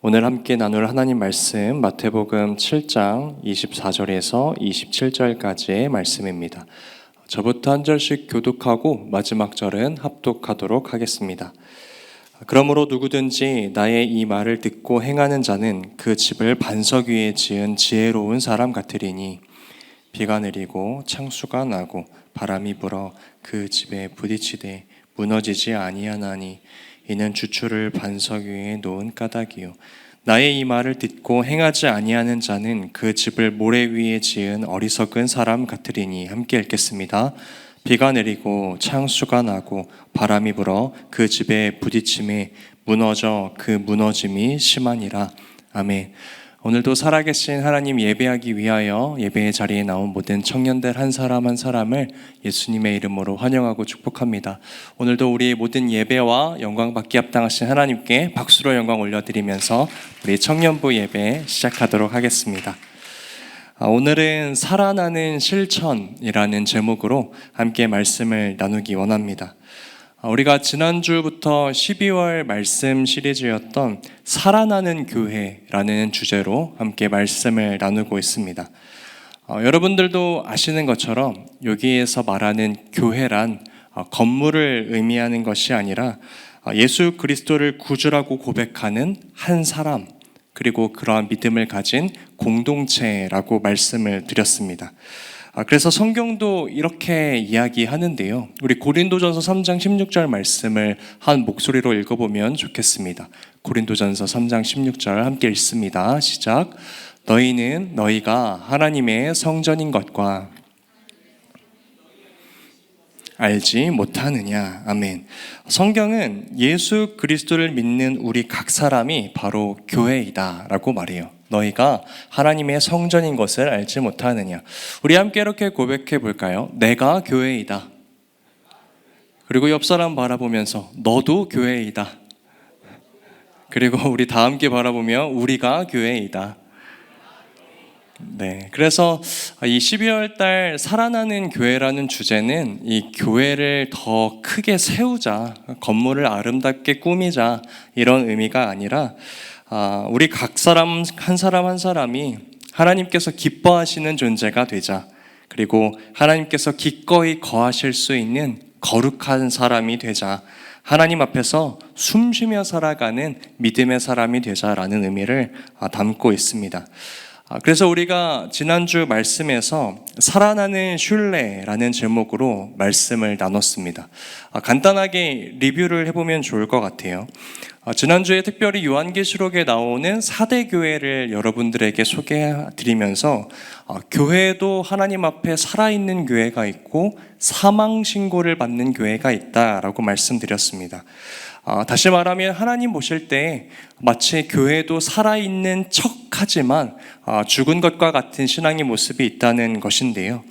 오늘 함께 나눌 하나님 말씀 마태복음 7장 24절에서 27절까지의 말씀입니다. 저부터 한 절씩 교독하고 마지막 절은 합독하도록 하겠습니다. 그러므로 누구든지 나의 이 말을 듣고 행하는 자는 그 집을 반석 위에 지은 지혜로운 사람 같으리니 비가 내리고 창수가 나고 바람이 불어 그 집에 부딪히되 무너지지 아니하나니 이는 주추를 반석 위에 놓은 까닭이요 나의 이 말을 듣고 행하지 아니하는 자는 그 집을 모래 위에 지은 어리석은 사람 같으리니. 함께 읽겠습니다. 비가 내리고 창수가 나고 바람이 불어 그 집에 부딪힘에 무너져 그 무너짐이 심하니라. 아멘. 오늘도 살아계신 하나님 예배하기 위하여 예배의 자리에 나온 모든 청년들 한 사람 한 사람을 예수님의 이름으로 환영하고 축복합니다. 오늘도 우리 모든 예배와 영광 받기 합당하신 하나님께 박수로 영광 올려드리면서 우리 청년부 예배 시작하도록 하겠습니다. 오늘은 살아나는 실천이라는 제목으로 함께 말씀을 나누기 원합니다. 우리가 지난주부터 12월 말씀 시리즈였던 살아나는 교회라는 주제로 함께 말씀을 나누고 있습니다. 여러분들도 아시는 것처럼 여기에서 말하는 교회란 건물을 의미하는 것이 아니라 예수 그리스도를 구주라고 고백하는 한 사람, 그리고 그러한 믿음을 가진 공동체라고 말씀을 드렸습니다. 그래서 성경도 이렇게 이야기하는데요. 우리 고린도전서 3장 16절 말씀을 한 목소리로 읽어보면 좋겠습니다. 고린도전서 3장 16절 함께 읽습니다. 시작. 너희는 너희가 하나님의 성전인 것과 알지 못하느냐. 아멘. 성경은 예수 그리스도를 믿는 우리 각 사람이 바로 교회이다 라고 말해요. 너희가 하나님의 성전인 것을 알지 못하느냐. 우리 함께 이렇게 고백해 볼까요? 내가 교회이다. 그리고 옆 사람 바라보면서 너도 교회이다. 그리고 우리 다 함께 바라보며 우리가 교회이다. 네, 그래서 이 12월 달 살아나는 교회라는 주제는 이 교회를 더 크게 세우자, 건물을 아름답게 꾸미자 이런 의미가 아니라 우리 각 사람 한 사람 한 사람이 하나님께서 기뻐하시는 존재가 되자, 그리고 하나님께서 기꺼이 거하실 수 있는 거룩한 사람이 되자, 하나님 앞에서 숨쉬며 살아가는 믿음의 사람이 되자라는 의미를 담고 있습니다. 그래서 우리가 지난주 말씀에서 살아나는 슐레라는 제목으로 말씀을 나눴습니다. 간단하게 리뷰를 해보면 좋을 것 같아요. 지난주에 특별히 요한계시록에 나오는 4대 교회를 여러분들에게 소개해드리면서 교회도 하나님 앞에 살아있는 교회가 있고 사망신고를 받는 교회가 있다라고 말씀드렸습니다. 다시 말하면 하나님 보실 때 마치 교회도 살아있는 척하지만 죽은 것과 같은 신앙의 모습이 있다는 것인데요.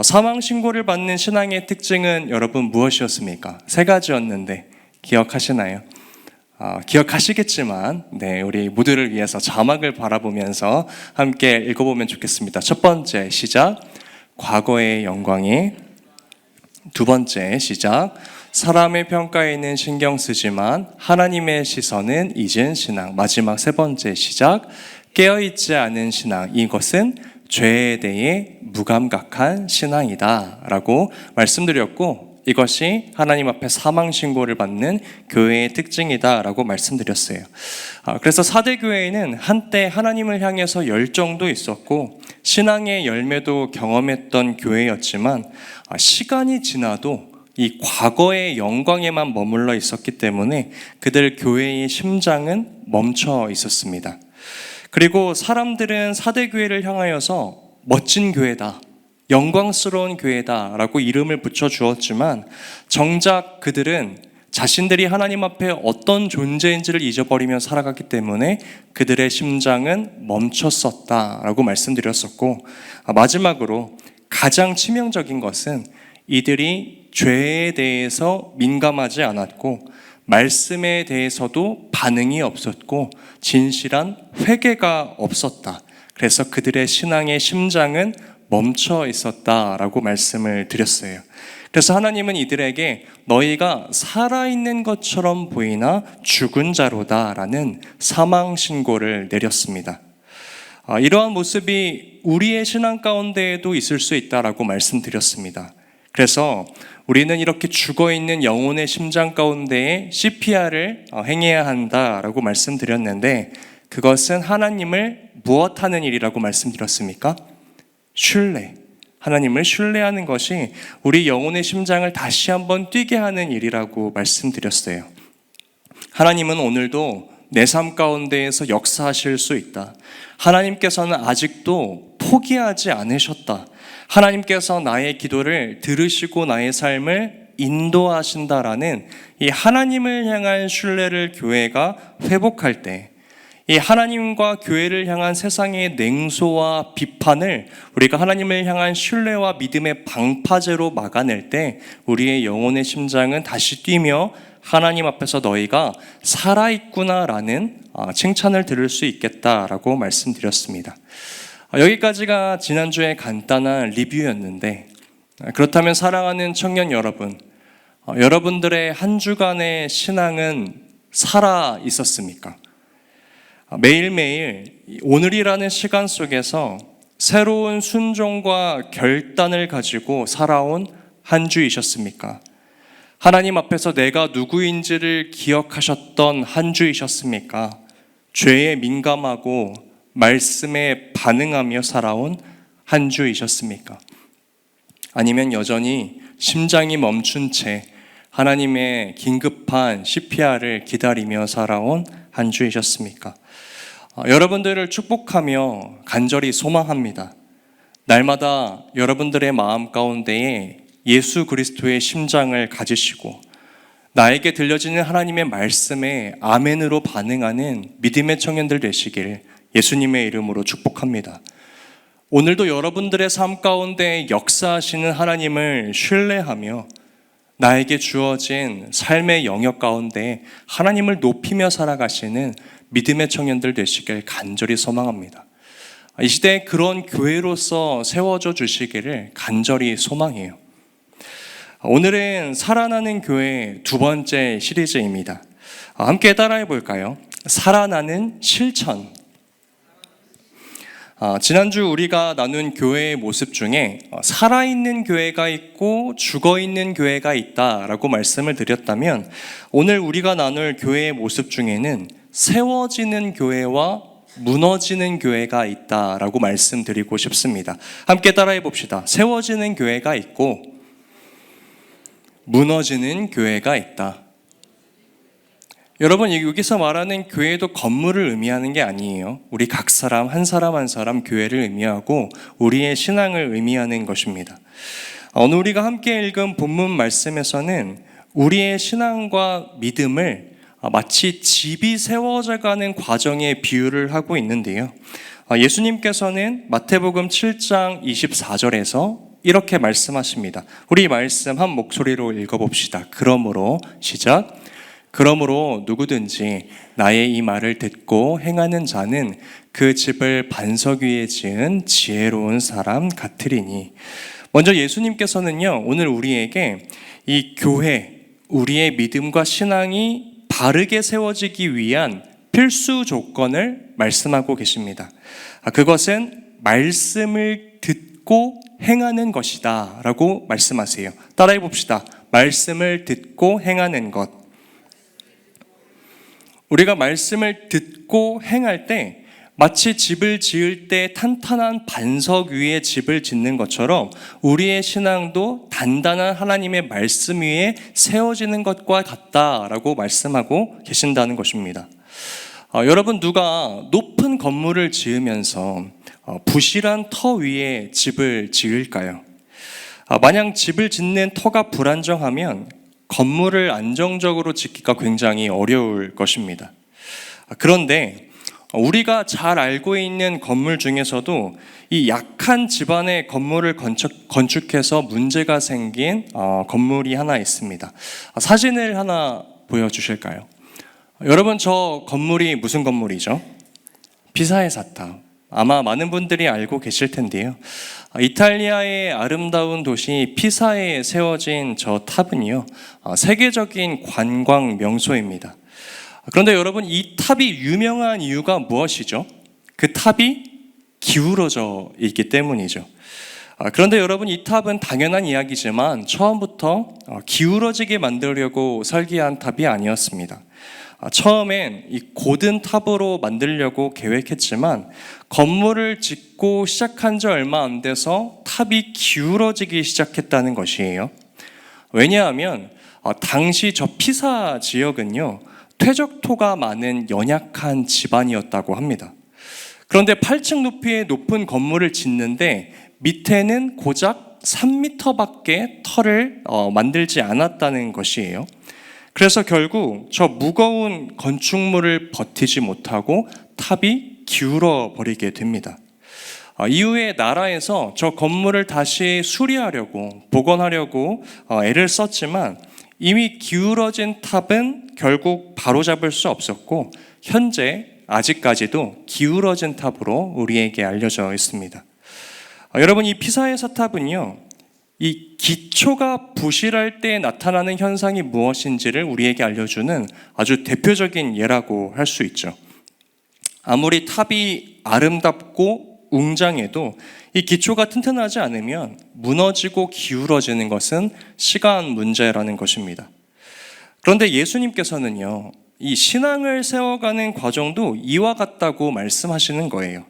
사망신고를 받는 신앙의 특징은 여러분 무엇이었습니까? 3가지였는데 기억하시나요? 기억하시겠지만 우리 모두를 위해서 자막을 바라보면서 함께 읽어보면 좋겠습니다. 첫 번째 시작, 과거의 영광이. 두 번째 시작, 사람의 평가에는 신경 쓰지만 하나님의 시선은 잊은 신앙. 마지막 세 번째 시작, 깨어있지 않은 신앙. 이것은 죄에 대해 무감각한 신앙이다 라고 말씀드렸고, 이것이 하나님 앞에 사망신고를 받는 교회의 특징이다 라고 말씀드렸어요. 그래서 4대 교회에는 한때 하나님을 향해서 열정도 있었고 신앙의 열매도 경험했던 교회였지만 시간이 지나도 이 과거의 영광에만 머물러 있었기 때문에 그들 교회의 심장은 멈춰 있었습니다. 그리고 사람들은 4대 교회를 향하여서 멋진 교회다, 영광스러운 교회다 라고 이름을 붙여주었지만 정작 그들은 자신들이 하나님 앞에 어떤 존재인지를 잊어버리며 살아갔기 때문에 그들의 심장은 멈췄었다 라고 말씀드렸었고, 마지막으로 가장 치명적인 것은 이들이 죄에 대해서 민감하지 않았고 말씀에 대해서도 반응이 없었고 진실한 회개가 없었다. 그래서 그들의 신앙의 심장은 멈춰 있었다라고 말씀을 드렸어요. 그래서 하나님은 이들에게 너희가 살아있는 것처럼 보이나 죽은 자로다라는 사망 신고를 내렸습니다. 이러한 모습이 우리의 신앙 가운데에도 있을 수 있다라고 말씀드렸습니다. 그래서 우리는 이렇게 죽어있는 영혼의 심장 가운데에 CPR을 행해야 한다라고 말씀드렸는데, 그것은 하나님을 무엇하는 일이라고 말씀드렸습니까? 신뢰. 하나님을 신뢰하는 것이 우리 영혼의 심장을 다시 한번 뛰게 하는 일이라고 말씀드렸어요. 하나님은 오늘도 내 삶 가운데에서 역사하실 수 있다. 하나님께서는 아직도 포기하지 않으셨다. 하나님께서 나의 기도를 들으시고 나의 삶을 인도하신다라는 이 하나님을 향한 신뢰를 교회가 회복할 때, 이 하나님과 교회를 향한 세상의 냉소와 비판을 우리가 하나님을 향한 신뢰와 믿음의 방파제로 막아낼 때 우리의 영혼의 심장은 다시 뛰며 하나님 앞에서 너희가 살아있구나라는 칭찬을 들을 수 있겠다라고 말씀드렸습니다. 여기까지가 지난주에 간단한 리뷰였는데, 그렇다면 사랑하는 청년 여러분, 여러분들의 한 주간의 신앙은 살아 있었습니까? 매일매일 오늘이라는 시간 속에서 새로운 순종과 결단을 가지고 살아온 한 주이셨습니까? 하나님 앞에서 내가 누구인지를 기억하셨던 한 주이셨습니까? 죄에 민감하고 말씀에 반응하며 살아온 한 주이셨습니까? 아니면 여전히 심장이 멈춘 채 하나님의 긴급한 CPR을 기다리며 살아온 한 주이셨습니까? 여러분들을 축복하며 간절히 소망합니다. 날마다 여러분들의 마음 가운데에 예수 그리스도의 심장을 가지시고 나에게 들려지는 하나님의 말씀에 아멘으로 반응하는 믿음의 청년들 되시길 예수님의 이름으로 축복합니다. 오늘도 여러분들의 삶 가운데 역사하시는 하나님을 신뢰하며 나에게 주어진 삶의 영역 가운데 하나님을 높이며 살아가시는 믿음의 청년들 되시길 간절히 소망합니다. 이 시대에 그런 교회로서 세워져 주시기를 간절히 소망해요. 오늘은 살아나는 교회 두 번째 시리즈입니다. 함께 따라해 볼까요? 살아나는 실천. 지난주 우리가 나눈 교회의 모습 중에 살아있는 교회가 있고 죽어있는 교회가 있다라고 말씀을 드렸다면, 오늘 우리가 나눌 교회의 모습 중에는 세워지는 교회와 무너지는 교회가 있다라고 말씀드리고 싶습니다. 함께 따라해 봅시다. 세워지는 교회가 있고 무너지는 교회가 있다. 여러분, 여기서 말하는 교회도 건물을 의미하는 게 아니에요. 우리 각 사람 한 사람 한 사람 교회를 의미하고 우리의 신앙을 의미하는 것입니다. 오늘 우리가 함께 읽은 본문 말씀에서는 우리의 신앙과 믿음을 마치 집이 세워져가는 과정에 비유를 하고 있는데요. 예수님께서는 마태복음 7장 24절에서 이렇게 말씀하십니다. 우리 말씀 한 목소리로 읽어봅시다. 그러므로 시작. 그러므로 누구든지 나의 이 말을 듣고 행하는 자는 그 집을 반석 위에 지은 지혜로운 사람 같으리니. 먼저 예수님께서는요, 오늘 우리에게 이 교회, 우리의 믿음과 신앙이 바르게 세워지기 위한 필수 조건을 말씀하고 계십니다. 그것은 말씀을 듣고 행하는 것이다 라고 말씀하세요. 따라해 봅시다. 말씀을 듣고 행하는 것. 우리가 말씀을 듣고 행할 때 마치 집을 지을 때 탄탄한 반석 위에 집을 짓는 것처럼 우리의 신앙도 단단한 하나님의 말씀 위에 세워지는 것과 같다라고 말씀하고 계신다는 것입니다. 여러분, 누가 높은 건물을 지으면서 부실한 터 위에 집을 지을까요? 만약 집을 짓는 터가 불안정하면 건물을 안정적으로 짓기가 굉장히 어려울 것입니다. 그런데 우리가 잘 알고 있는 건물 중에서도 이 약한 집안의 건물을 건축해서 문제가 생긴 건물이 하나 있습니다. 사진을 하나 보여주실까요? 여러분, 저 건물이 무슨 건물이죠? 피사의 사탑. 아마 많은 분들이 알고 계실 텐데요. 이탈리아의 아름다운 도시 피사에 세워진 저 탑은요, 세계적인 관광 명소입니다. 그런데 여러분, 이 탑이 유명한 이유가 무엇이죠? 그 탑이 기울어져 있기 때문이죠. 그런데 여러분, 이 탑은 당연한 이야기지만 처음부터 기울어지게 만들려고 설계한 탑이 아니었습니다. 처음엔 이 고든 탑으로 만들려고 계획했지만 건물을 짓고 시작한 지 얼마 안 돼서 탑이 기울어지기 시작했다는 것이에요. 왜냐하면 당시 저 피사 지역은요, 퇴적토가 많은 연약한 지반이었다고 합니다. 그런데 8층 높이의 높은 건물을 짓는데 밑에는 고작 3m밖에 터를 만들지 않았다는 것이에요. 그래서 결국 저 무거운 건축물을 버티지 못하고 탑이 기울어 버리게 됩니다. 이후에 나라에서 저 건물을 다시 수리하려고 복원하려고 애를 썼지만 이미 기울어진 탑은 결국 바로잡을 수 없었고 현재 아직까지도 기울어진 탑으로 우리에게 알려져 있습니다. 여러분, 이 피사의 서탑은요, 이 기초가 부실할 때 나타나는 현상이 무엇인지를 우리에게 알려주는 아주 대표적인 예라고 할 수 있죠. 아무리 탑이 아름답고 웅장해도 이 기초가 튼튼하지 않으면 무너지고 기울어지는 것은 시간 문제라는 것입니다. 그런데 예수님께서는요, 이 신앙을 세워가는 과정도 이와 같다고 말씀하시는 거예요.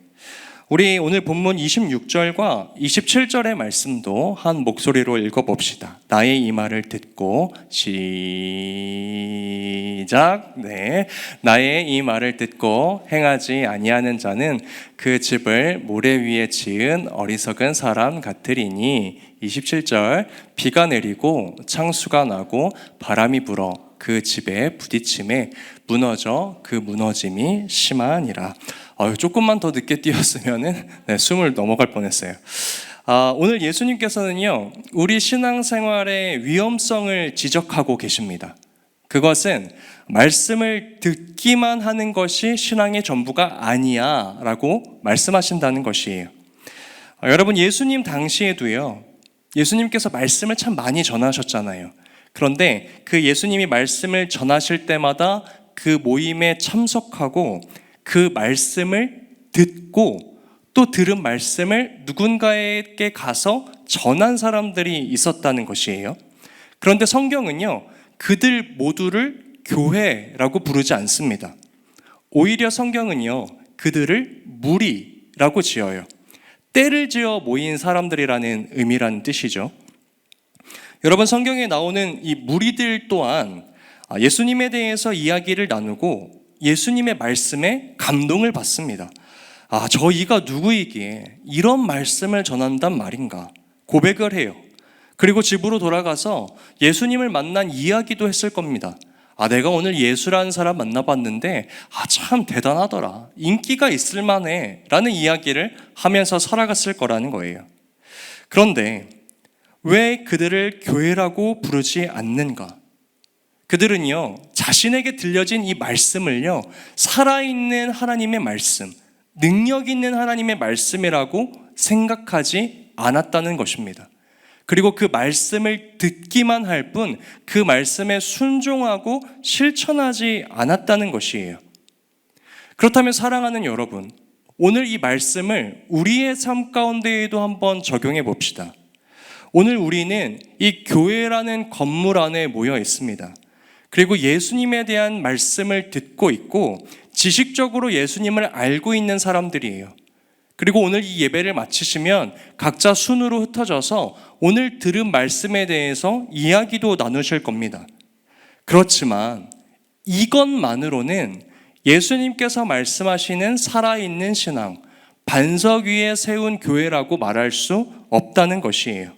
우리 오늘 본문 26절과 27절의 말씀도 한 목소리로 읽어봅시다. 나의 이 말을 듣고 시작. 네, 나의 이 말을 듣고 행하지 아니하는 자는 그 집을 모래 위에 지은 어리석은 사람 같으리니. 27절, 비가 내리고 창수가 나고 바람이 불어 그 집에 부딪힘에 무너져 그 무너짐이 심하니라. 조금만 더 늦게 뛰었으면은 숨을 넘어갈 뻔했어요. 오늘 예수님께서는요, 우리 신앙생활의 위험성을 지적하고 계십니다. 그것은 말씀을 듣기만 하는 것이 신앙의 전부가 아니야 라고 말씀하신다는 것이에요. 여러분, 예수님 당시에도요, 예수님께서 말씀을 참 많이 전하셨잖아요. 그런데 그 예수님이 말씀을 전하실 때마다 그 모임에 참석하고 그 말씀을 듣고 또 들은 말씀을 누군가에게 가서 전한 사람들이 있었다는 것이에요. 그런데 성경은요, 그들 모두를 교회라고 부르지 않습니다. 오히려 성경은요, 그들을 무리라고 지어요. 때를 지어 모인 사람들이라는 의미라는 뜻이죠. 여러분, 성경에 나오는 이 무리들 또한 예수님에 대해서 이야기를 나누고 예수님의 말씀에 감동을 받습니다. 저희가 누구이기에 이런 말씀을 전한단 말인가 고백을 해요. 그리고 집으로 돌아가서 예수님을 만난 이야기도 했을 겁니다. 내가 오늘 예수라는 사람 만나봤는데 참 대단하더라, 인기가 있을 만해 라는 이야기를 하면서 살아갔을 거라는 거예요. 그런데 왜 그들을 교회라고 부르지 않는가? 그들은요, 자신에게 들려진 이 말씀을요, 살아있는 하나님의 말씀, 능력 있는 하나님의 말씀이라고 생각하지 않았다는 것입니다. 그리고 그 말씀을 듣기만 할 뿐 그 말씀에 순종하고 실천하지 않았다는 것이에요. 그렇다면 사랑하는 여러분, 오늘 이 말씀을 우리의 삶 가운데에도 한번 적용해 봅시다. 오늘 우리는 이 교회라는 건물 안에 모여 있습니다. 그리고 예수님에 대한 말씀을 듣고 있고 지식적으로 예수님을 알고 있는 사람들이에요. 그리고 오늘 이 예배를 마치시면 각자 순으로 흩어져서 오늘 들은 말씀에 대해서 이야기도 나누실 겁니다. 그렇지만 이것만으로는 예수님께서 말씀하시는 살아있는 신앙, 반석 위에 세운 교회라고 말할 수 없다는 것이에요.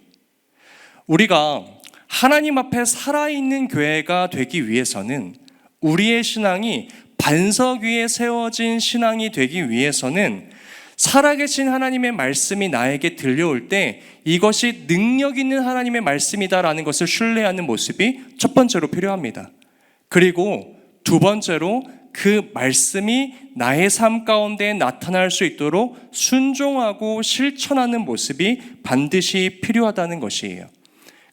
우리가 하나님 앞에 살아있는 교회가 되기 위해서는, 우리의 신앙이 반석 위에 세워진 신앙이 되기 위해서는 살아계신 하나님의 말씀이 나에게 들려올 때 이것이 능력 있는 하나님의 말씀이다라는 것을 신뢰하는 모습이 첫 번째로 필요합니다. 그리고 두 번째로 그 말씀이 나의 삶 가운데 나타날 수 있도록 순종하고 실천하는 모습이 반드시 필요하다는 것이에요.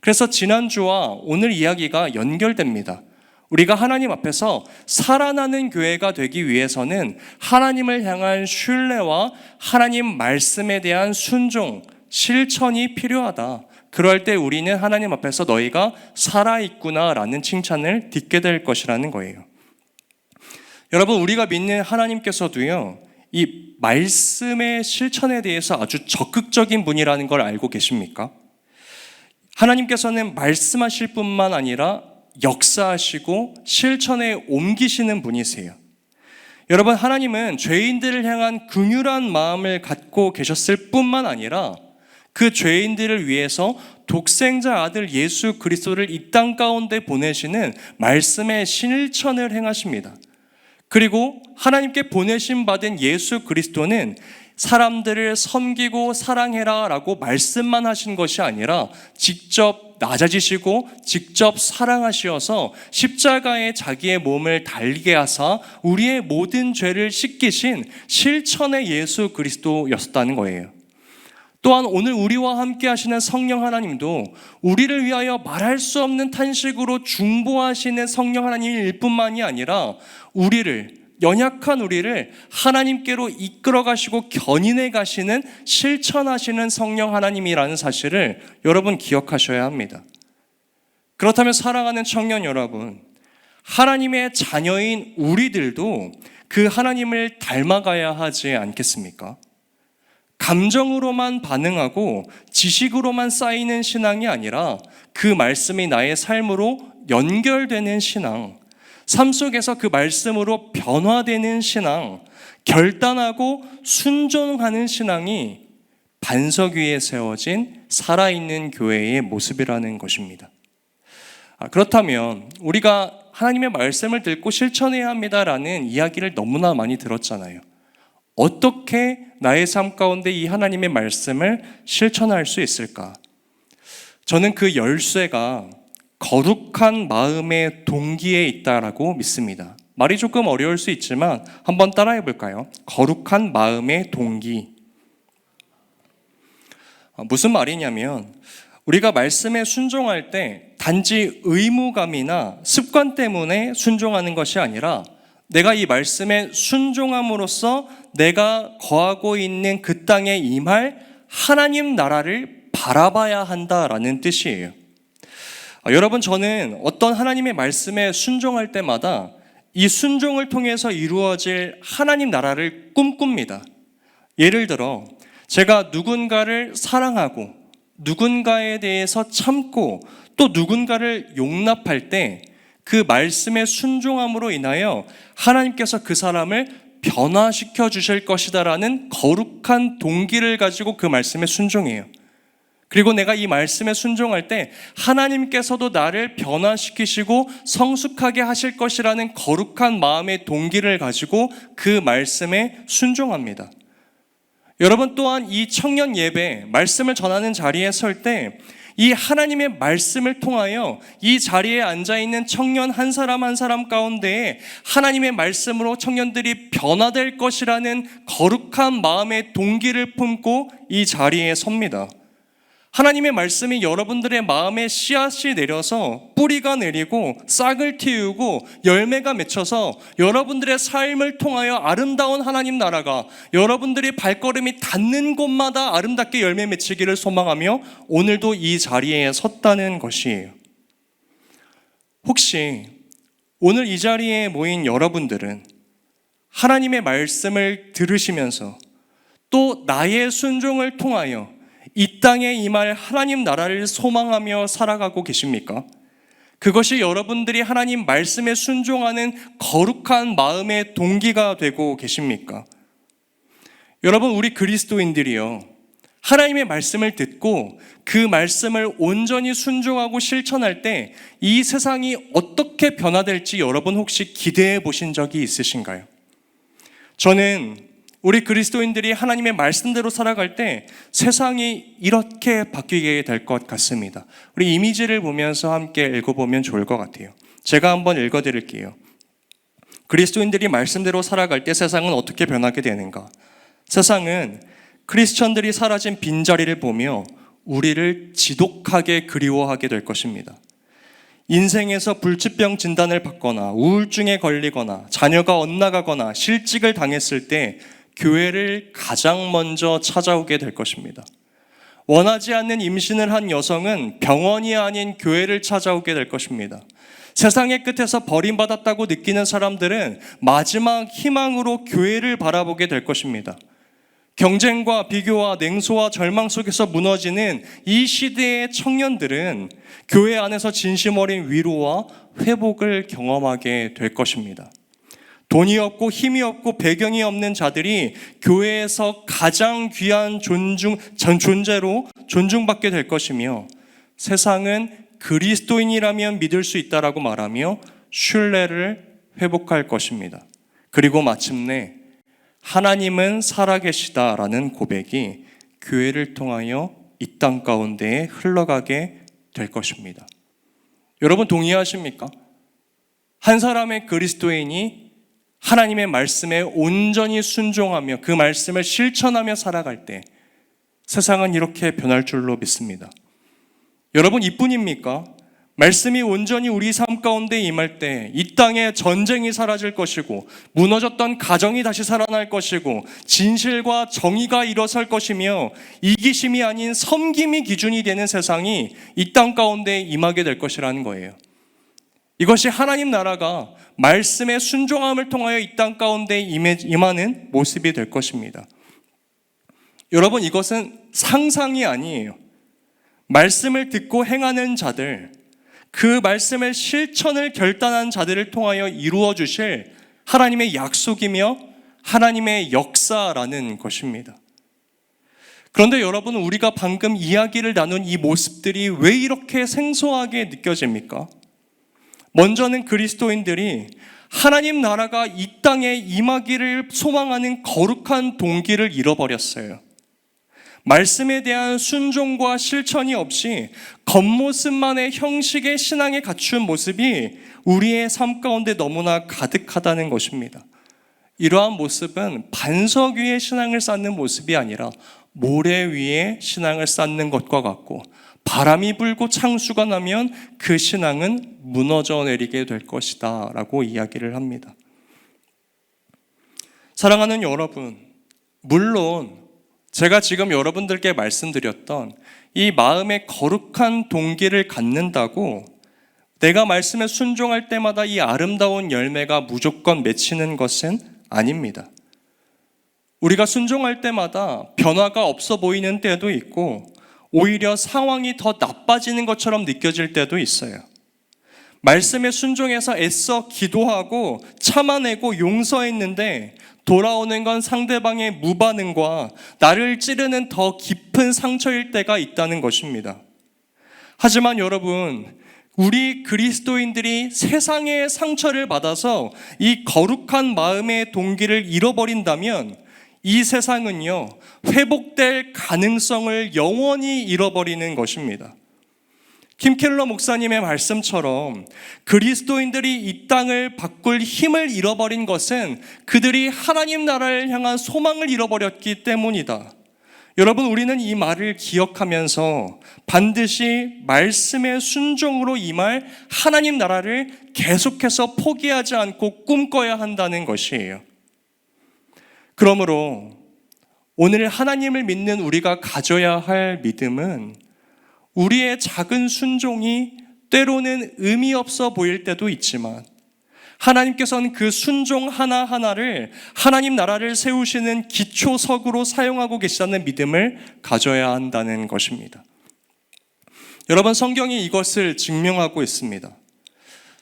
그래서 지난주와 오늘 이야기가 연결됩니다. 우리가 하나님 앞에서 살아나는 교회가 되기 위해서는 하나님을 향한 신뢰와 하나님 말씀에 대한 순종, 실천이 필요하다. 그럴 때 우리는 하나님 앞에서 너희가 살아있구나라는 칭찬을 듣게 될 것이라는 거예요. 여러분, 우리가 믿는 하나님께서도요, 이 말씀의 실천에 대해서 아주 적극적인 분이라는 걸 알고 계십니까? 하나님께서는 말씀하실 뿐만 아니라 역사하시고 실천에 옮기시는 분이세요. 여러분, 하나님은 죄인들을 향한 긍휼한 마음을 갖고 계셨을 뿐만 아니라 그 죄인들을 위해서 독생자 아들 예수 그리스도를 이 땅 가운데 보내시는 말씀의 실천을 행하십니다. 그리고 하나님께 보내심 받은 예수 그리스도는 사람들을 섬기고 사랑해라 라고 말씀만 하신 것이 아니라 직접 낮아지시고 직접 사랑하시어서 십자가에 자기의 몸을 달게 하사 우리의 모든 죄를 씻기신 실천의 예수 그리스도였다는 거예요. 또한 오늘 우리와 함께 하시는 성령 하나님도 우리를 위하여 말할 수 없는 탄식으로 중보하시는 성령 하나님일 뿐만이 아니라 연약한 우리를 하나님께로 이끌어 가시고 견인해 가시는 실천하시는 성령 하나님이라는 사실을 여러분 기억하셔야 합니다. 그렇다면 사랑하는 청년 여러분, 하나님의 자녀인 우리들도 그 하나님을 닮아가야 하지 않겠습니까? 감정으로만 반응하고 지식으로만 쌓이는 신앙이 아니라 그 말씀이 나의 삶으로 연결되는 신앙, 삶 속에서 그 말씀으로 변화되는 신앙, 결단하고 순종하는 신앙이 반석 위에 세워진 살아있는 교회의 모습이라는 것입니다. 그렇다면 우리가 하나님의 말씀을 듣고 실천해야 합니다라는 이야기를 너무나 많이 들었잖아요. 어떻게 나의 삶 가운데 이 하나님의 말씀을 실천할 수 있을까? 저는 그 열쇠가 거룩한 마음의 동기에 있다라고 믿습니다. 말이 조금 어려울 수 있지만 한번 따라해 볼까요? 거룩한 마음의 동기. 무슨 말이냐면 우리가 말씀에 순종할 때 단지 의무감이나 습관 때문에 순종하는 것이 아니라 내가 이 말씀에 순종함으로써 내가 거하고 있는 그 땅에 임할 하나님 나라를 바라봐야 한다라는 뜻이에요. 여러분, 저는 어떤 하나님의 말씀에 순종할 때마다 이 순종을 통해서 이루어질 하나님 나라를 꿈꿉니다. 예를 들어 제가 누군가를 사랑하고 누군가에 대해서 참고 또 누군가를 용납할 때 그 말씀에 순종함으로 인하여 하나님께서 그 사람을 변화시켜 주실 것이다라는 거룩한 동기를 가지고 그 말씀에 순종해요. 그리고 내가 이 말씀에 순종할 때 하나님께서도 나를 변화시키시고 성숙하게 하실 것이라는 거룩한 마음의 동기를 가지고 그 말씀에 순종합니다. 여러분, 또한 이 청년 예배, 말씀을 전하는 자리에 설 때 이 하나님의 말씀을 통하여 이 자리에 앉아있는 청년 한 사람 한 사람 가운데에 하나님의 말씀으로 청년들이 변화될 것이라는 거룩한 마음의 동기를 품고 이 자리에 섭니다. 하나님의 말씀이 여러분들의 마음에 씨앗이 내려서 뿌리가 내리고 싹을 틔우고 열매가 맺혀서 여러분들의 삶을 통하여 아름다운 하나님 나라가 여러분들이 발걸음이 닿는 곳마다 아름답게 열매 맺히기를 소망하며 오늘도 이 자리에 섰다는 것이에요. 혹시 오늘 이 자리에 모인 여러분들은 하나님의 말씀을 들으시면서 또 나의 순종을 통하여 이 땅에 임할 하나님 나라를 소망하며 살아가고 계십니까? 그것이 여러분들이 하나님 말씀에 순종하는 거룩한 마음의 동기가 되고 계십니까? 여러분, 우리 그리스도인들이요, 하나님의 말씀을 듣고 그 말씀을 온전히 순종하고 실천할 때 이 세상이 어떻게 변화될지 여러분 혹시 기대해 보신 적이 있으신가요? 저는 우리 그리스도인들이 하나님의 말씀대로 살아갈 때 세상이 이렇게 바뀌게 될 것 같습니다. 우리 이미지를 보면서 함께 읽어보면 좋을 것 같아요. 제가 한번 읽어드릴게요. 그리스도인들이 말씀대로 살아갈 때 세상은 어떻게 변하게 되는가? 세상은 크리스천들이 사라진 빈자리를 보며 우리를 지독하게 그리워하게 될 것입니다. 인생에서 불치병 진단을 받거나 우울증에 걸리거나 자녀가 엇나가거나 실직을 당했을 때 교회를 가장 먼저 찾아오게 될 것입니다. 원하지 않는 임신을 한 여성은 병원이 아닌 교회를 찾아오게 될 것입니다. 세상의 끝에서 버림받았다고 느끼는 사람들은 마지막 희망으로 교회를 바라보게 될 것입니다. 경쟁과 비교와 냉소와 절망 속에서 무너지는 이 시대의 청년들은 교회 안에서 진심 어린 위로와 회복을 경험하게 될 것입니다. 돈이 없고 힘이 없고 배경이 없는 자들이 교회에서 가장 귀한 존재로 존중받게 될 것이며, 세상은 그리스도인이라면 믿을 수 있다라고 말하며 신뢰를 회복할 것입니다. 그리고 마침내 하나님은 살아계시다라는 고백이 교회를 통하여 이 땅 가운데에 흘러가게 될 것입니다. 여러분 동의하십니까? 한 사람의 그리스도인이 하나님의 말씀에 온전히 순종하며 그 말씀을 실천하며 살아갈 때 세상은 이렇게 변할 줄로 믿습니다. 여러분 이뿐입니까? 말씀이 온전히 우리 삶 가운데 임할 때 이 땅에 전쟁이 사라질 것이고 무너졌던 가정이 다시 살아날 것이고 진실과 정의가 일어설 것이며 이기심이 아닌 섬김이 기준이 되는 세상이 이 땅 가운데 임하게 될 것이라는 거예요. 이것이 하나님 나라가 말씀의 순종함을 통하여 이 땅 가운데 임하는 모습이 될 것입니다. 여러분 이것은 상상이 아니에요. 말씀을 듣고 행하는 자들, 그 말씀의 실천을 결단한 자들을 통하여 이루어 주실 하나님의 약속이며 하나님의 역사라는 것입니다. 그런데 여러분, 우리가 방금 이야기를 나눈 이 모습들이 왜 이렇게 생소하게 느껴집니까? 먼저는 그리스도인들이 하나님 나라가 이 땅에 임하기를 소망하는 거룩한 동기를 잃어버렸어요. 말씀에 대한 순종과 실천이 없이 겉모습만의 형식의 신앙에 갖춘 모습이 우리의 삶 가운데 너무나 가득하다는 것입니다. 이러한 모습은 반석 위에 신앙을 쌓는 모습이 아니라 모래 위에 신앙을 쌓는 것과 같고, 바람이 불고 창수가 나면 그 신앙은 무너져 내리게 될 것이다 라고 이야기를 합니다. 사랑하는 여러분, 물론 제가 지금 여러분들께 말씀드렸던 이 마음의 거룩한 동기를 갖는다고 내가 말씀에 순종할 때마다 이 아름다운 열매가 무조건 맺히는 것은 아닙니다. 우리가 순종할 때마다 변화가 없어 보이는 때도 있고 오히려 상황이 더 나빠지는 것처럼 느껴질 때도 있어요. 말씀에 순종해서 애써 기도하고 참아내고 용서했는데 돌아오는 건 상대방의 무반응과 나를 찌르는 더 깊은 상처일 때가 있다는 것입니다. 하지만 여러분, 우리 그리스도인들이 세상의 상처를 받아서 이 거룩한 마음의 동기를 잃어버린다면 이 세상은요, 회복될 가능성을 영원히 잃어버리는 것입니다. 킴켈러 목사님의 말씀처럼 그리스도인들이 이 땅을 바꿀 힘을 잃어버린 것은 그들이 하나님 나라를 향한 소망을 잃어버렸기 때문이다. 여러분, 우리는 이 말을 기억하면서 반드시 말씀의 순종으로 임할 하나님 나라를 계속해서 포기하지 않고 꿈꿔야 한다는 것이에요. 그러므로 오늘 하나님을 믿는 우리가 가져야 할 믿음은 우리의 작은 순종이 때로는 의미 없어 보일 때도 있지만 하나님께서는 그 순종 하나하나를 하나님 나라를 세우시는 기초석으로 사용하고 계시다는 믿음을 가져야 한다는 것입니다. 여러분, 성경이 이것을 증명하고 있습니다.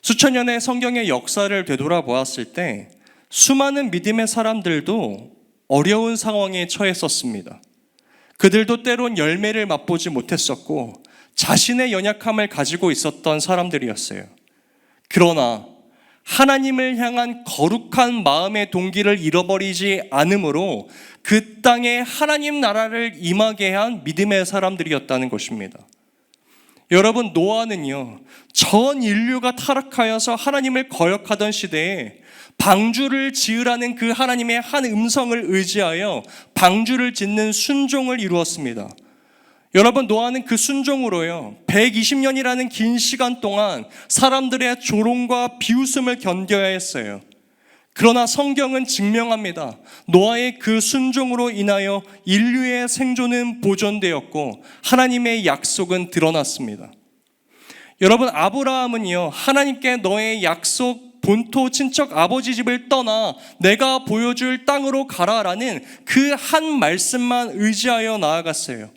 수천 년의 성경의 역사를 되돌아보았을 때 수많은 믿음의 사람들도 어려운 상황에 처했었습니다. 그들도 때론 열매를 맛보지 못했었고 자신의 연약함을 가지고 있었던 사람들이었어요. 그러나 하나님을 향한 거룩한 마음의 동기를 잃어버리지 않으므로 그 땅에 하나님 나라를 임하게 한 믿음의 사람들이었다는 것입니다. 여러분, 노아는요, 전 인류가 타락하여서 하나님을 거역하던 시대에 방주를 지으라는 그 하나님의 한 음성을 의지하여 방주를 짓는 순종을 이루었습니다. 여러분, 노아는 그 순종으로요 120년이라는 긴 시간 동안 사람들의 조롱과 비웃음을 견뎌야 했어요. 그러나 성경은 증명합니다. 노아의 그 순종으로 인하여 인류의 생존은 보존되었고 하나님의 약속은 드러났습니다. 여러분, 아브라함은요 하나님께 너의 약속 본토 친척 아버지 집을 떠나 내가 보여줄 땅으로 가라라는 그 한 말씀만 의지하여 나아갔어요.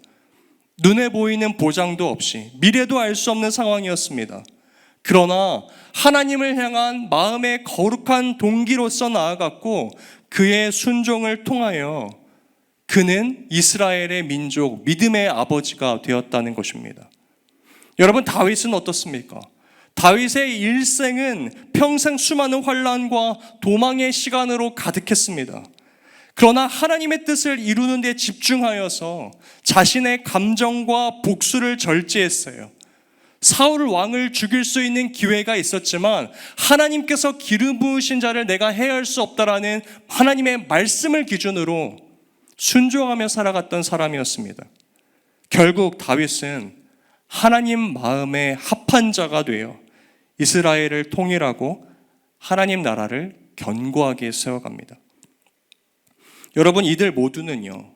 눈에 보이는 보장도 없이 미래도 알 수 없는 상황이었습니다. 그러나 하나님을 향한 마음의 거룩한 동기로서 나아갔고 그의 순종을 통하여 그는 이스라엘의 민족, 믿음의 아버지가 되었다는 것입니다. 여러분, 다윗은 어떻습니까? 다윗의 일생은 평생 수많은 환난과 도망의 시간으로 가득했습니다. 그러나 하나님의 뜻을 이루는 데 집중하여서 자신의 감정과 복수를 절제했어요. 사울 왕을 죽일 수 있는 기회가 있었지만 하나님께서 기름 부으신 자를 내가 해할 수 없다라는 하나님의 말씀을 기준으로 순종하며 살아갔던 사람이었습니다. 결국 다윗은 하나님 마음에 합한 자가 되어 이스라엘을 통일하고 하나님 나라를 견고하게 세워갑니다. 여러분, 이들 모두는요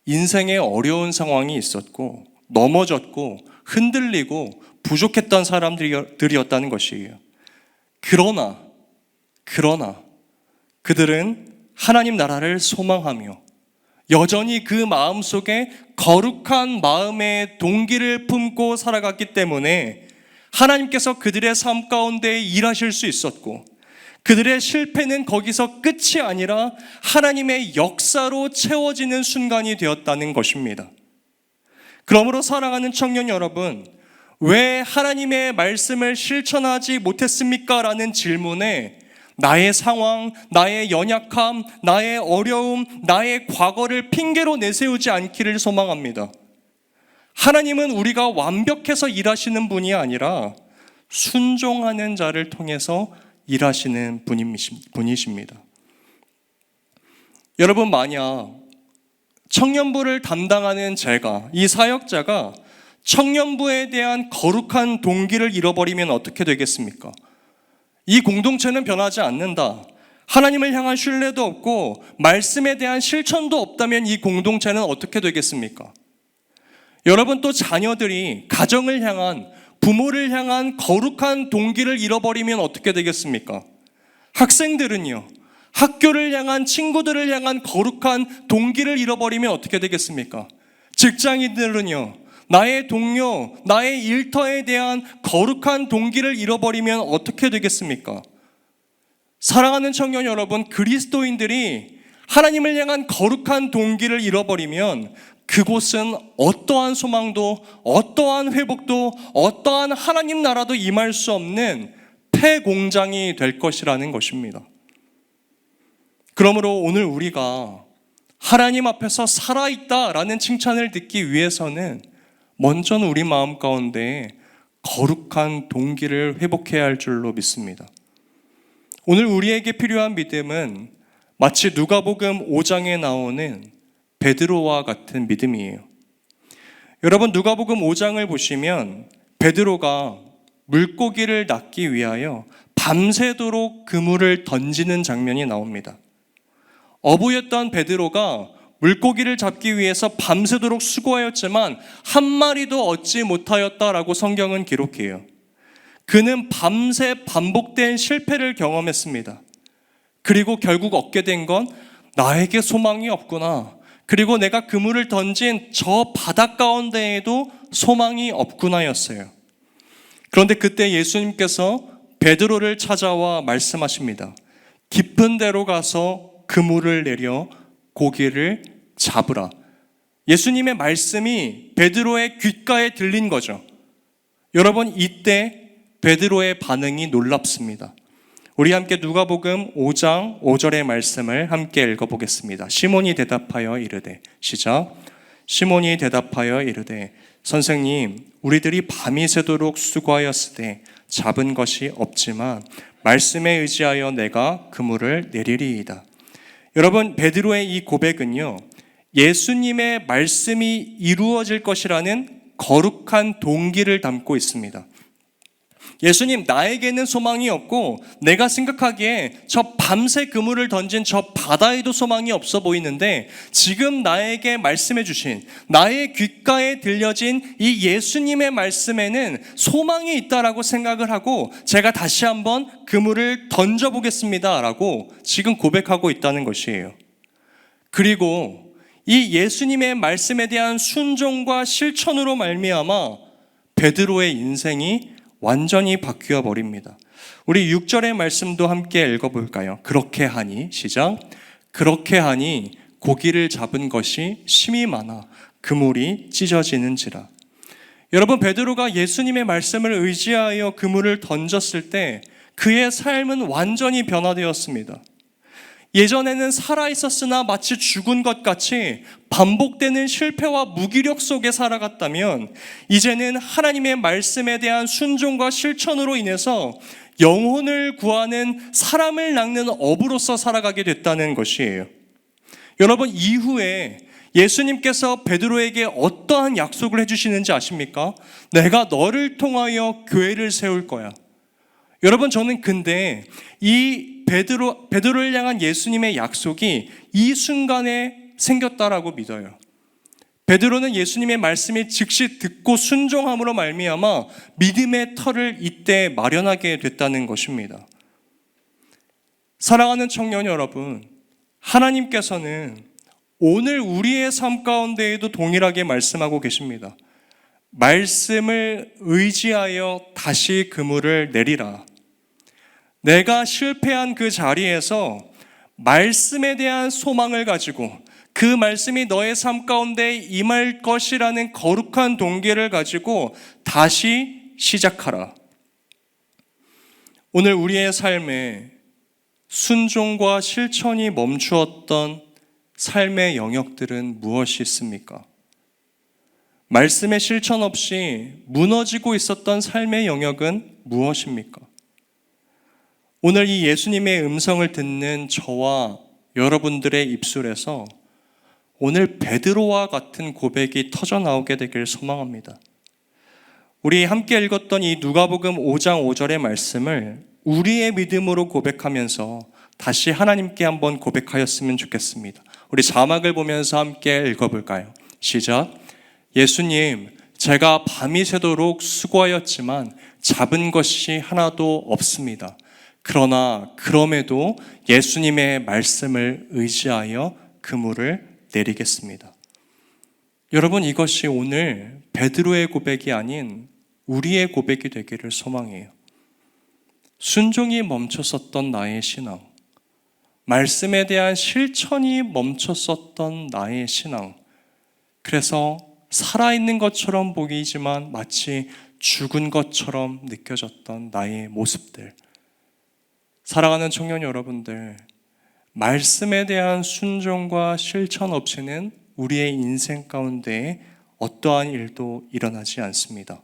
인생에 어려운 상황이 있었고 넘어졌고 흔들리고 부족했던 사람들이었다는 것이에요. 그러나 그들은 하나님 나라를 소망하며 여전히 그 마음속에 거룩한 마음의 동기를 품고 살아갔기 때문에 하나님께서 그들의 삶 가운데 일하실 수 있었고 그들의 실패는 거기서 끝이 아니라 하나님의 역사로 채워지는 순간이 되었다는 것입니다. 그러므로 사랑하는 청년 여러분, 왜 하나님의 말씀을 실천하지 못했습니까? 라는 질문에 나의 상황, 나의 연약함, 나의 어려움, 나의 과거를 핑계로 내세우지 않기를 소망합니다. 하나님은 우리가 완벽해서 일하시는 분이 아니라 순종하는 자를 통해서 일하시는 분이십니다. 여러분, 만약 청년부를 담당하는 제가, 이 사역자가 청년부에 대한 거룩한 동기를 잃어버리면 어떻게 되겠습니까? 이 공동체는 변하지 않는다. 하나님을 향한 신뢰도 없고 말씀에 대한 실천도 없다면 이 공동체는 어떻게 되겠습니까? 여러분, 또 자녀들이 가정을 향한, 부모를 향한 거룩한 동기를 잃어버리면 어떻게 되겠습니까? 학생들은요, 학교를 향한, 친구들을 향한 거룩한 동기를 잃어버리면 어떻게 되겠습니까? 직장인들은요, 나의 동료, 나의 일터에 대한 거룩한 동기를 잃어버리면 어떻게 되겠습니까? 사랑하는 청년 여러분, 그리스도인들이 하나님을 향한 거룩한 동기를 잃어버리면 그곳은 어떠한 소망도, 어떠한 회복도, 어떠한 하나님 나라도 임할 수 없는 폐공장이 될 것이라는 것입니다. 그러므로 오늘 우리가 하나님 앞에서 살아있다라는 칭찬을 듣기 위해서는 먼저는 우리 마음 가운데 거룩한 동기를 회복해야 할 줄로 믿습니다. 오늘 우리에게 필요한 믿음은 마치 누가복음 5장에 나오는 베드로와 같은 믿음이에요. 여러분, 누가복음 5장을 보시면 베드로가 물고기를 낚기 위하여 밤새도록 그물을 던지는 장면이 나옵니다. 어부였던 베드로가 물고기를 잡기 위해서 밤새도록 수고하였지만 한 마리도 얻지 못하였다라고 성경은 기록해요. 그는 밤새 반복된 실패를 경험했습니다. 그리고 결국 얻게 된 건 나에게 소망이 없구나. 그리고 내가 그물을 던진 저 바다 가운데에도 소망이 없구나였어요. 그런데 그때 예수님께서 베드로를 찾아와 말씀하십니다. 깊은 데로 가서 그물을 내려 고기를 잡으라. 예수님의 말씀이 베드로의 귓가에 들린 거죠. 여러분, 이때 베드로의 반응이 놀랍습니다. 우리 함께 누가복음 5장 5절의 말씀을 함께 읽어보겠습니다. 시몬이 대답하여 이르되, 시작. 시몬이 대답하여 이르되, 선생님, 우리들이 밤이 새도록 수고하였으되 잡은 것이 없지만 말씀에 의지하여 내가 그물을 내리리이다. 여러분, 베드로의 이 고백은요, 예수님의 말씀이 이루어질 것이라는 거룩한 동기를 담고 있습니다. 예수님, 나에게는 소망이 없고 내가 생각하기에 저 밤새 그물을 던진 저 바다에도 소망이 없어 보이는데 지금 나에게 말씀해 주신, 나의 귓가에 들려진 이 예수님의 말씀에는 소망이 있다라고 생각을 하고 제가 다시 한번 그물을 던져보겠습니다 라고 지금 고백하고 있다는 것이에요. 그리고 이 예수님의 말씀에 대한 순종과 실천으로 말미암아 베드로의 인생이 완전히 바뀌어 버립니다. 우리 6절의 말씀도 함께 읽어볼까요? 그렇게 하니, 시작. 그렇게 하니 고기를 잡은 것이 심히 많아 그물이 찢어지는지라. 여러분, 베드로가 예수님의 말씀을 의지하여 그물을 던졌을 때 그의 삶은 완전히 변화되었습니다. 예전에는 살아있었으나 마치 죽은 것 같이 반복되는 실패와 무기력 속에 살아갔다면 이제는 하나님의 말씀에 대한 순종과 실천으로 인해서 영혼을 구하는, 사람을 낚는 어부로서 살아가게 됐다는 것이에요. 여러분, 이후에 예수님께서 베드로에게 어떠한 약속을 해주시는지 아십니까? 내가 너를 통하여 교회를 세울 거야. 여러분, 저는 근데 이 베드로를 향한 예수님의 약속이 이 순간에 생겼다라고 믿어요. 베드로는 예수님의 말씀이 즉시 듣고 순종함으로 말미암아 믿음의 터를 이때 마련하게 됐다는 것입니다. 사랑하는 청년 여러분, 하나님께서는 오늘 우리의 삶 가운데에도 동일하게 말씀하고 계십니다. 말씀을 의지하여 다시 그물을 내리라. 내가 실패한 그 자리에서 말씀에 대한 소망을 가지고 그 말씀이 너의 삶 가운데 임할 것이라는 거룩한 동기를 가지고 다시 시작하라. 오늘 우리의 삶에 순종과 실천이 멈추었던 삶의 영역들은 무엇이 있습니까? 말씀의 실천 없이 무너지고 있었던 삶의 영역은 무엇입니까? 오늘 이 예수님의 음성을 듣는 저와 여러분들의 입술에서 오늘 베드로와 같은 고백이 터져나오게 되길 소망합니다. 우리 함께 읽었던 이 누가복음 5장 5절의 말씀을 우리의 믿음으로 고백하면서 다시 하나님께 한번 고백하였으면 좋겠습니다. 우리 자막을 보면서 함께 읽어볼까요? 시작. 예수님, 제가 밤이 새도록 수고하였지만 잡은 것이 하나도 없습니다. 그러나 그럼에도 예수님의 말씀을 의지하여 그물을 내리겠습니다. 여러분, 이것이 오늘 베드로의 고백이 아닌 우리의 고백이 되기를 소망해요. 순종이 멈췄었던 나의 신앙, 말씀에 대한 실천이 멈췄었던 나의 신앙, 그래서 살아있는 것처럼 보이지만 마치 죽은 것처럼 느껴졌던 나의 모습들. 사랑하는 청년 여러분들, 말씀에 대한 순종과 실천 없이는 우리의 인생 가운데 어떠한 일도 일어나지 않습니다.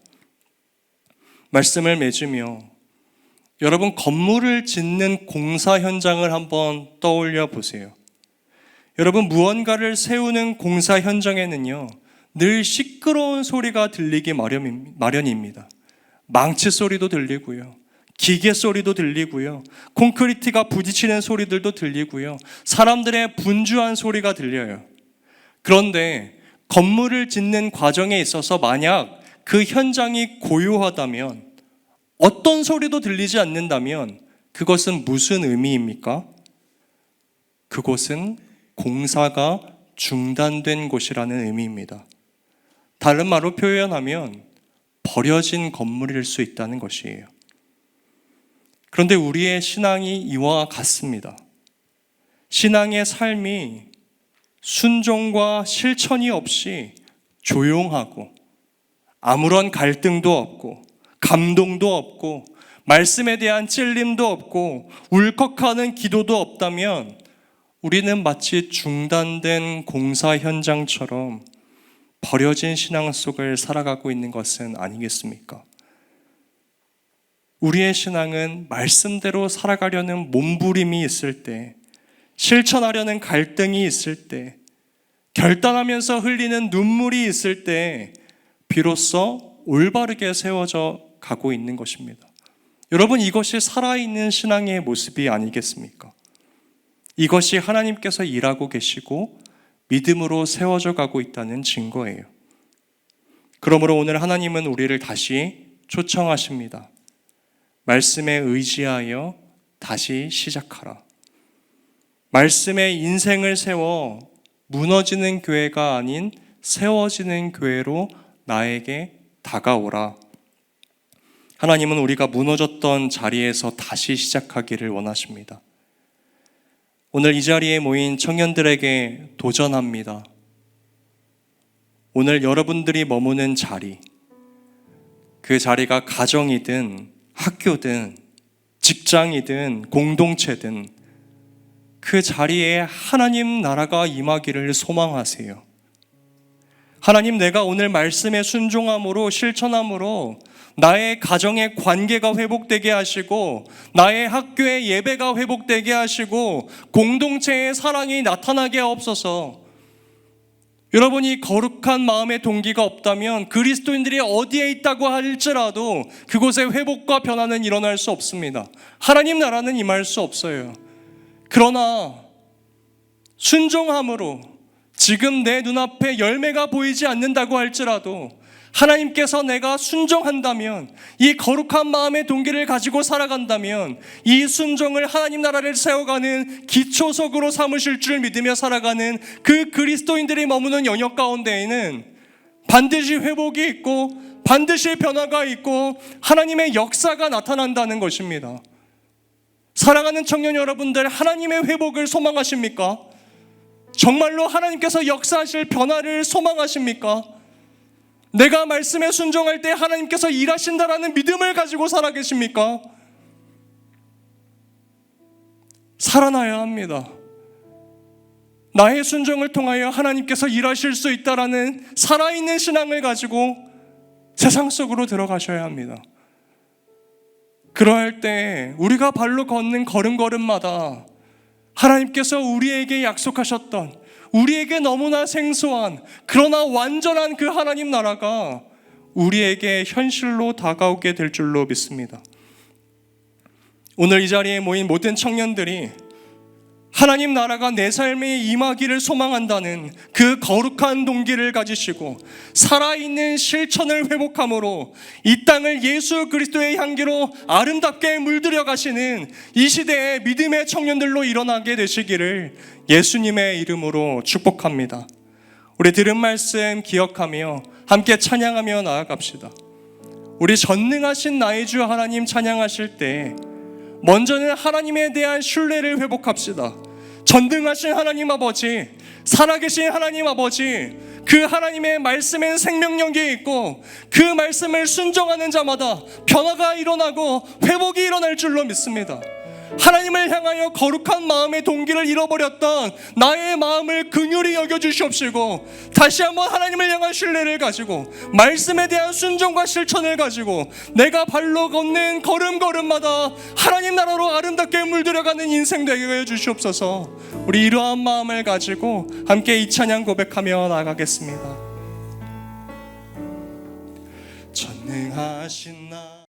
말씀을 맺으며 여러분, 건물을 짓는 공사 현장을 한번 떠올려 보세요. 여러분, 무언가를 세우는 공사 현장에는요, 늘 시끄러운 소리가 들리기 마련입니다. 망치 소리도 들리고요, 기계 소리도 들리고요, 콘크리트가 부딪히는 소리들도 들리고요, 사람들의 분주한 소리가 들려요. 그런데 건물을 짓는 과정에 있어서 만약 그 현장이 고요하다면, 어떤 소리도 들리지 않는다면 그것은 무슨 의미입니까? 그곳은 공사가 중단된 곳이라는 의미입니다. 다른 말로 표현하면 버려진 건물일 수 있다는 것이에요. 그런데 우리의 신앙이 이와 같습니다. 신앙의 삶이 순종과 실천이 없이 조용하고 아무런 갈등도 없고 감동도 없고 말씀에 대한 찔림도 없고 울컥하는 기도도 없다면 우리는 마치 중단된 공사 현장처럼 버려진 신앙 속을 살아가고 있는 것은 아니겠습니까? 우리의 신앙은 말씀대로 살아가려는 몸부림이 있을 때, 실천하려는 갈등이 있을 때, 결단하면서 흘리는 눈물이 있을 때 비로소 올바르게 세워져 가고 있는 것입니다. 여러분, 이것이 살아있는 신앙의 모습이 아니겠습니까? 이것이 하나님께서 일하고 계시고 믿음으로 세워져 가고 있다는 증거예요. 그러므로 오늘 하나님은 우리를 다시 초청하십니다. 말씀에 의지하여 다시 시작하라. 말씀에 인생을 세워 무너지는 교회가 아닌 세워지는 교회로 나에게 다가오라. 하나님은 우리가 무너졌던 자리에서 다시 시작하기를 원하십니다. 오늘 이 자리에 모인 청년들에게 도전합니다. 오늘 여러분들이 머무는 자리, 그 자리가 가정이든 학교든 직장이든 공동체든 그 자리에 하나님 나라가 임하기를 소망하세요. 하나님, 내가 오늘 말씀에 순종함으로 실천함으로 나의 가정의 관계가 회복되게 하시고 나의 학교의 예배가 회복되게 하시고 공동체의 사랑이 나타나게 하옵소서. 여러분이 거룩한 마음의 동기가 없다면 그리스도인들이 어디에 있다고 할지라도 그곳에 회복과 변화는 일어날 수 없습니다. 하나님 나라는 임할 수 없어요. 그러나 순종함으로 지금 내 눈앞에 열매가 보이지 않는다고 할지라도 하나님께서 내가 순종한다면, 이 거룩한 마음의 동기를 가지고 살아간다면 이 순종을 하나님 나라를 세워가는 기초석으로 삼으실 줄 믿으며 살아가는 그 그리스도인들이 머무는 영역 가운데에는 반드시 회복이 있고 반드시 변화가 있고 하나님의 역사가 나타난다는 것입니다. 사랑하는 청년 여러분들, 하나님의 회복을 소망하십니까? 정말로 하나님께서 역사하실 변화를 소망하십니까? 내가 말씀에 순종할 때 하나님께서 일하신다라는 믿음을 가지고 살아계십니까? 살아나야 합니다. 나의 순종을 통하여 하나님께서 일하실 수 있다라는 살아있는 신앙을 가지고 세상 속으로 들어가셔야 합니다. 그러할 때 우리가 발로 걷는 걸음걸음마다 하나님께서 우리에게 약속하셨던, 우리에게 너무나 생소한 그러나 완전한 그 하나님 나라가 우리에게 현실로 다가오게 될 줄로 믿습니다. 오늘 이 자리에 모인 모든 청년들이 하나님 나라가 내 삶에 임하기를 소망한다는 그 거룩한 동기를 가지시고 살아있는 실천을 회복함으로 이 땅을 예수 그리스도의 향기로 아름답게 물들여 가시는 이 시대의 믿음의 청년들로 일어나게 되시기를 예수님의 이름으로 축복합니다. 우리 들은 말씀 기억하며 함께 찬양하며 나아갑시다. 우리 전능하신 나의 주 하나님 찬양하실 때 먼저는 하나님에 대한 신뢰를 회복합시다. 전능하신 하나님 아버지, 살아계신 하나님 아버지, 그 하나님의 말씀엔 생명력이 있고 그 말씀을 순종하는 자마다 변화가 일어나고 회복이 일어날 줄로 믿습니다. 하나님을 향하여 거룩한 마음의 동기를 잃어버렸던 나의 마음을 긍휼히 여겨주시옵시고 다시 한번 하나님을 향한 신뢰를 가지고 말씀에 대한 순종과 실천을 가지고 내가 발로 걷는 걸음걸음마다 하나님 나라로 아름답게 물들여가는 인생 되게 해주시옵소서. 우리 이러한 마음을 가지고 함께 이 찬양 고백하며 나가겠습니다. 전능하신 나